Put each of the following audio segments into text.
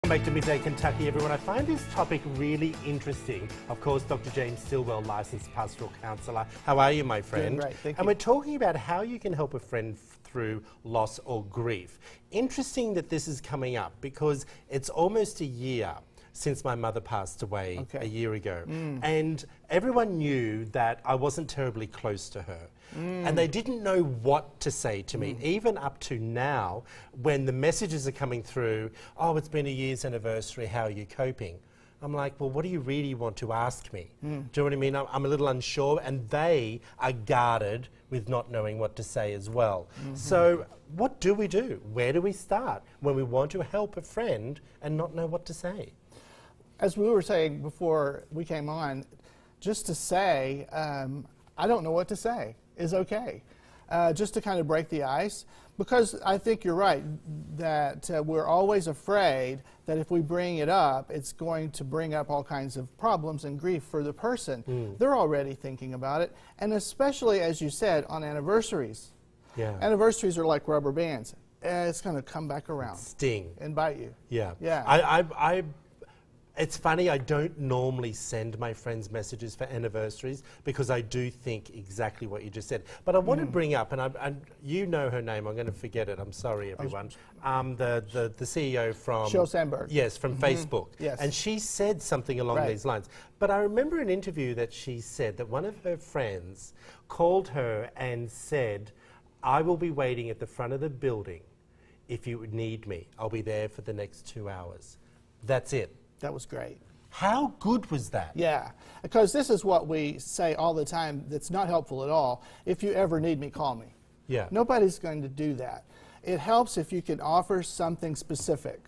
Welcome back to Midday, Kentucky, everyone. I find this topic really interesting. Of course, Dr. James Stillwell, licensed pastoral counsellor. How are you, my friend? Doing great, thank you. And we're talking about how you can help a friend through loss or grief. Interesting that this is coming up because it's almost a year since my mother passed away a year ago. And everyone knew that I wasn't terribly close to her. And they didn't know what to say to me, even up to now, when the messages are coming through, oh, it's been a year's anniversary, how are you coping? I'm like, well, what do you really want to ask me? Do you know what I mean? I'm a little unsure, and they are guarded with not knowing what to say as well. So what do we do? Where do we start when we want to help a friend and not know what to say? As we were saying before we came on, just to say, I don't know what to say is okay. Just to kind of break the ice, because I think you're right that we're always afraid that if we bring it up, it's going to bring up all kinds of problems and grief for the person. They're already thinking about it, and especially, as you said, on anniversaries. Anniversaries are like rubber bands. It's going to come back around. Sting. And bite you. Yeah. It's funny, I don't normally send my friends messages for anniversaries because I do think exactly what you just said. But I want to bring up, and you know her name, I'm going to forget it, I'm sorry everyone, the CEO from... Sheryl Sandberg. Yes, from Facebook. Yes. And she said something along these lines. But I remember an interview that she said that one of her friends called her and said, I will be waiting at the front of the building if you need me. I'll be there for the next 2 hours. That's it. That was great. How good was that? Yeah, because this is what we say all the time that's not helpful at all. If you ever need me, call me. Yeah. Nobody's going to do that. It helps if you can offer something specific.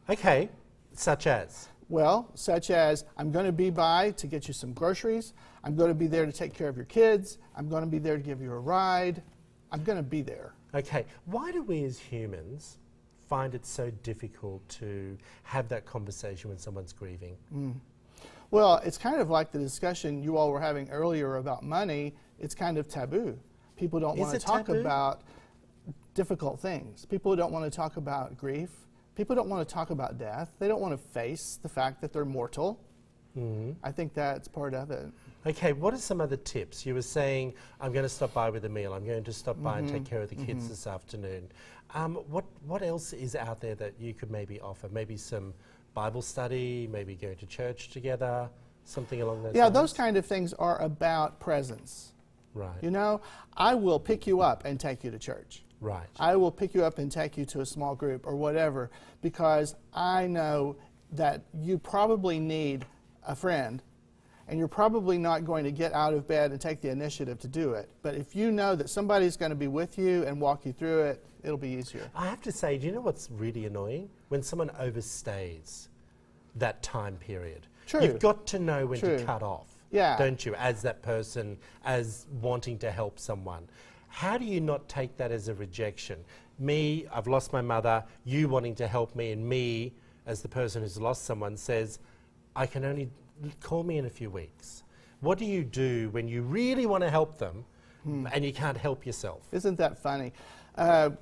Okay, such as? Well, such as, I'm going to be by to get you some groceries. I'm going to be there to take care of your kids. I'm going to be there to give you a ride. I'm going to be there. Okay, why do we as humans find it so difficult to have that conversation when someone's grieving? Well, it's kind of like the discussion you all were having earlier about money. It's kind of taboo. People don't want to talk about difficult things. People don't want to talk about grief. People don't want to talk about death. They don't want to face the fact that they're mortal. I think that's part of it. Okay, what are some other tips? You were saying, I'm going to stop by with a meal. I'm going to stop by and take care of the kids this afternoon. What else is out there that you could maybe offer? Maybe some Bible study, maybe going to church together, something along those lines? Yeah, those kind of things are about presence. Right. You know, I will pick you up and take you to church. Right. I will pick you up and take you to a small group or whatever, because I know that you probably need a friend, and you're probably not going to get out of bed and take the initiative to do it. But if you know that somebody's going to be with you and walk you through it, it'll be easier. I have to say, do you know what's really annoying? When someone overstays that time period. True. You've got to know when to cut off, don't you, as that person, as wanting to help someone. How do you not take that as a rejection? Me, I've lost my mother, you wanting to help me, and me, as the person who's lost someone, says, I can only call me in a few weeks. What do you do when you really want to help them and you can't help yourself? Isn't that funny?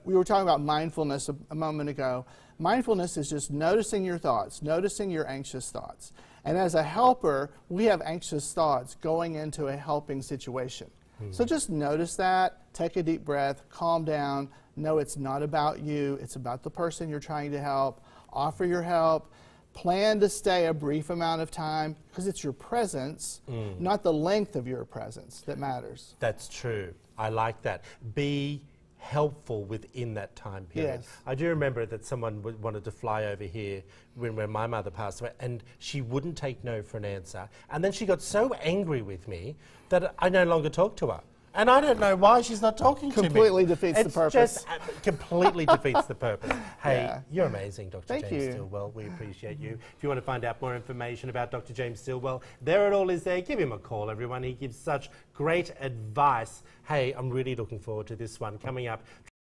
We were talking about mindfulness a moment ago. Mindfulness is just noticing your thoughts, noticing your anxious thoughts. And as a helper, we have anxious thoughts going into a helping situation. So just notice that, take a deep breath, calm down, know it's not about you, it's about the person you're trying to help, offer your help. Plan to stay a brief amount of time, because it's your presence, not the length of your presence that matters. That's true. I like that. Be helpful within that time period. Yes. I do remember that someone wanted to fly over here when my mother passed away, and she wouldn't take no for an answer. And then she got so angry with me that I no longer talked to her. And I don't know why she's not talking to me. Completely defeats the purpose. It just completely defeats the purpose. Hey, you're amazing, Dr. James Stillwell. We appreciate you. If you want to find out more information about Dr. James Stillwell, there it all is there. Give him a call, everyone. He gives such great advice. Hey, I'm really looking forward to this one coming up.